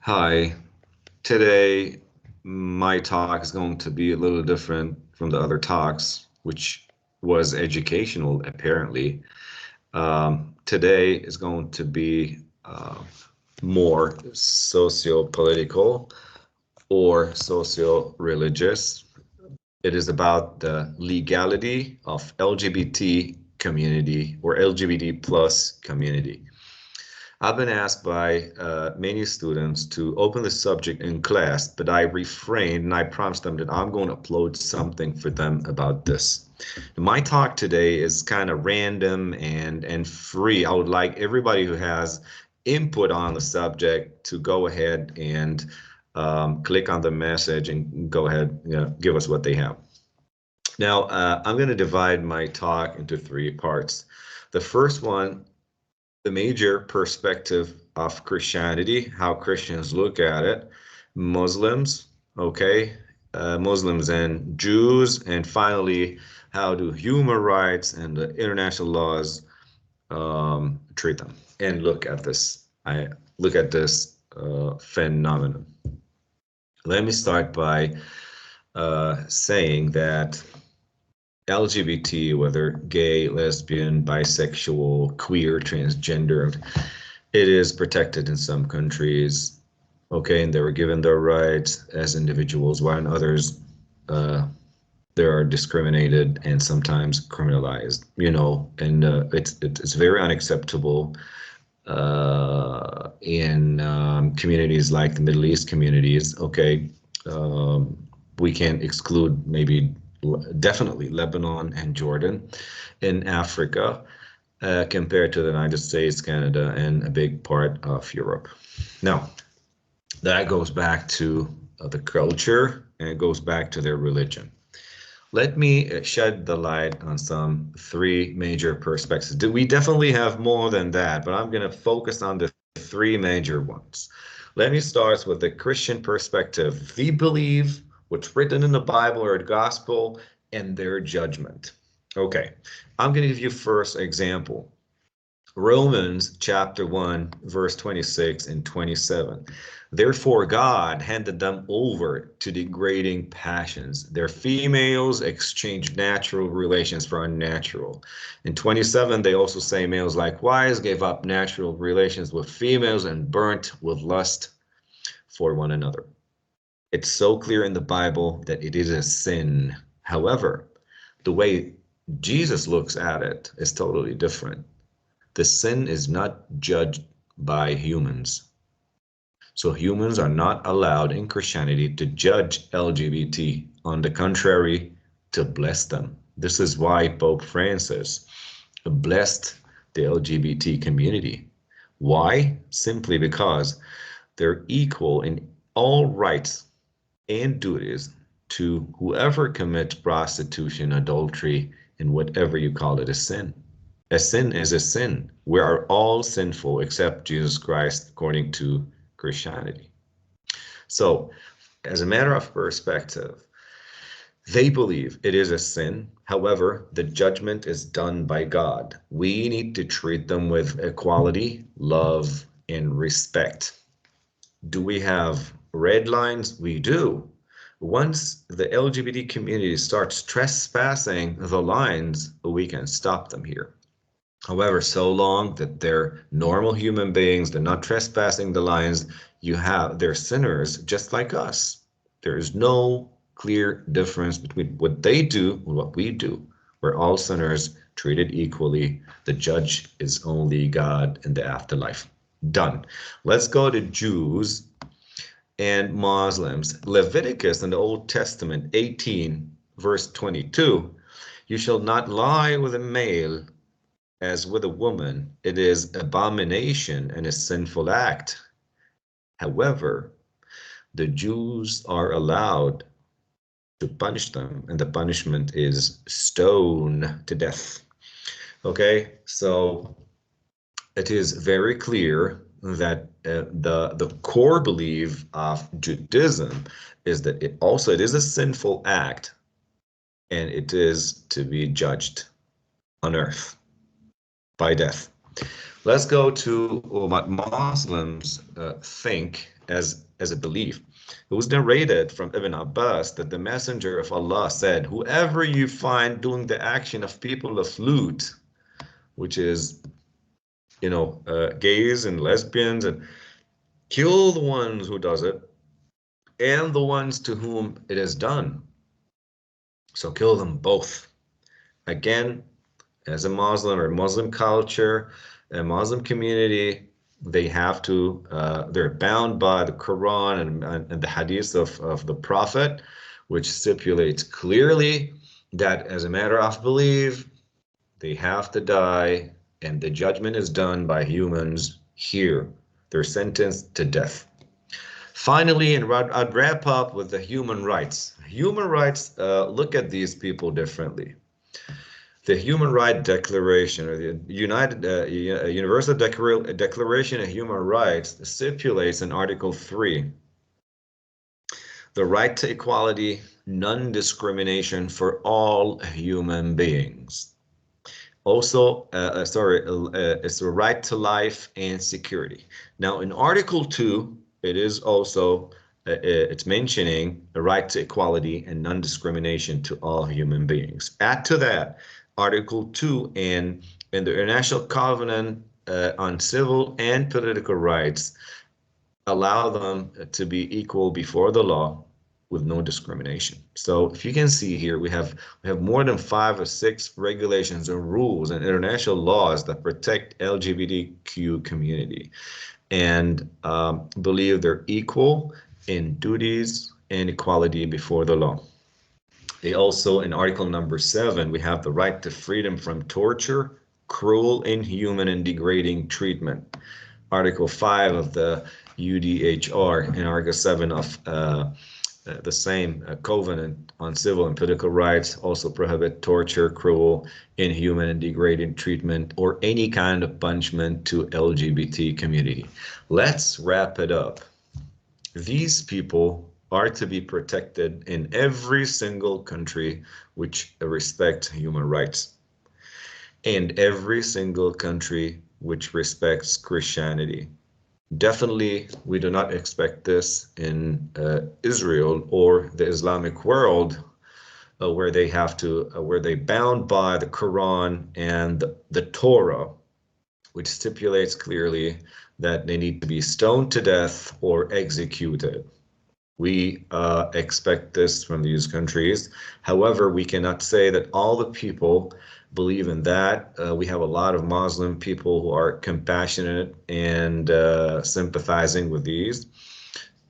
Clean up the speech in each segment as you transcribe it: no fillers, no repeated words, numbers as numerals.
Hi, today my talk is going to be a little different from the other talks, which was educational apparently. Today is going to be more socio-political or socio-religious. It is about the legality of LGBT community or LGBT plus community. I've been asked by many students to open the subject in class, but I refrained and I promised them that I'm going to upload something for them about this. My talk today is kind of random and free. I would like everybody who has input on the subject to go ahead and click on the message and go ahead, give us what they have. Now, I'm going to divide my talk into three parts. The first one, the major perspective of Christianity, how Christians look at it, Muslims, okay, Muslims and Jews, and finally, how do human rights and the international laws treat them? And look at this. I look at this phenomenon. Let me start by saying that LGBT, whether gay, lesbian, bisexual, queer, transgender, it is protected in some countries, okay, and they were given their rights as individuals, while in others, they are discriminated and sometimes criminalized, and it's very unacceptable in communities like the Middle East communities, okay. We can't exclude maybe definitely Lebanon and Jordan in Africa compared to the United States, Canada, and a big part of Europe. Now, that goes back to the culture and it goes back to their religion. Let me shed the light on some three major perspectives. We definitely have more than that, but I'm going to focus on the three major ones. Let me start with the Christian perspective. They believe what's written in the Bible or the gospel and their judgment. Okay, I'm going to give you first example. Romans chapter 1, verse 26 and 27. Therefore, God handed them over to degrading passions. Their females exchanged natural relations for unnatural. In 27, they also say males likewise gave up natural relations with females and burnt with lust for one another. It's so clear in the Bible that it is a sin. However, the way Jesus looks at it is totally different. The sin is not judged by humans. So humans are not allowed in Christianity to judge LGBT. On the contrary, to bless them. This is why Pope Francis blessed the LGBT community. Why? Simply because they're equal in all rights and duties to whoever commits prostitution, adultery, and whatever you call it, a sin. A sin is a sin. We are all sinful except Jesus Christ, according to Christianity. So, as a matter of perspective, they believe it is a sin. However, the judgment is done by God. We need to treat them with equality, love, and respect. Do we have red lines? We do. Once the LGBT community starts trespassing the lines, we can stop them here. However, so long that they're normal human beings, they're not trespassing the lines, they're sinners just like us. There is no clear difference between what they do and what we do. We're all sinners treated equally. The judge is only God in the afterlife. Done. Let's go to Jews and Muslims. Leviticus in the Old Testament 18 verse 22. You shall not lie with a male as with a woman. It is abomination and a sinful act. However, the Jews are allowed to punish them, and the punishment is stone to death. Okay, so it is very clear that the core belief of Judaism is that it is a sinful act, and it is to be judged on earth by death. Let's go to what Muslims think as a belief. It was narrated from Ibn Abbas that the Messenger of Allah said, whoever you find doing the action of people of Lut, which is, gays and lesbians, and kill the ones who does it and the ones to whom it is done. So kill them both. Again, as a Muslim or Muslim culture, a Muslim community, they have to, they're bound by the Quran and the hadith of the Prophet, which stipulates clearly that as a matter of belief, they have to die, and the judgment is done by humans here. They're sentenced to death. Finally, and I'd wrap up with the human rights. Human rights look at these people differently. The Human Rights Declaration, or the Universal Declaration of Human Rights, stipulates in Article 3 the right to equality, non-discrimination for all human beings. Also, it's the right to life and security. Now, in Article 2, it is also, it's mentioning the right to equality and non-discrimination to all human beings. Add to that, Article 2 in the International Covenant on Civil and Political Rights allow them to be equal before the law with no discrimination. So if you can see here, we have more than 5 or 6 regulations and rules and international laws that protect LGBTQ community and believe they're equal in duties and equality before the law. They also, in Article number 7, we have the right to freedom from torture, cruel, inhuman, and degrading treatment. Article 5 of the UDHR and Article 7 of the same covenant on civil and political rights also prohibit torture, cruel, inhuman, and degrading treatment or any kind of punishment to LGBT community. Let's wrap it up. These people are to be protected in every single country which respects human rights, and every single country which respects Christianity. Definitely, we do not expect this in Israel or the Islamic world, where they have to, where they bound by the Quran and the Torah, which stipulates clearly that they need to be stoned to death or executed. We expect this from these countries. However, we cannot say that all the people believe in that. We have a lot of Muslim people who are compassionate and sympathizing with these.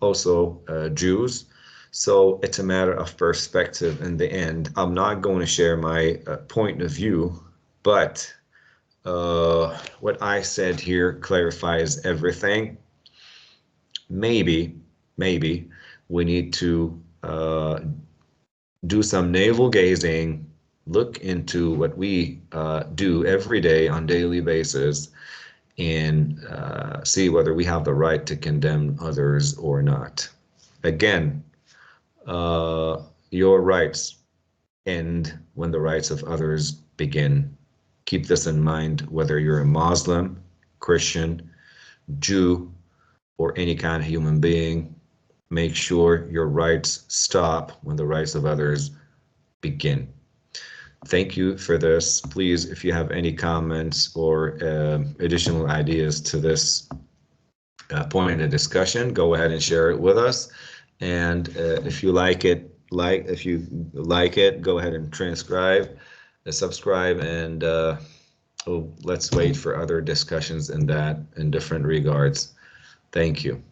Also, Jews. So it's a matter of perspective in the end. I'm not going to share my point of view, but what I said here clarifies everything. Maybe we need to do some navel gazing, look into what we do every day on daily basis, and see whether we have the right to condemn others or not. Again, your rights end when the rights of others begin. Keep this in mind, whether you're a Muslim, Christian, Jew, or any kind of human being. Make sure your rights stop when the rights of others begin. Thank you for this. Please, if you have any comments or additional ideas to this point of discussion, go ahead and share it with us. And if you like it, go ahead and subscribe, and let's wait for other discussions in different regards. Thank you.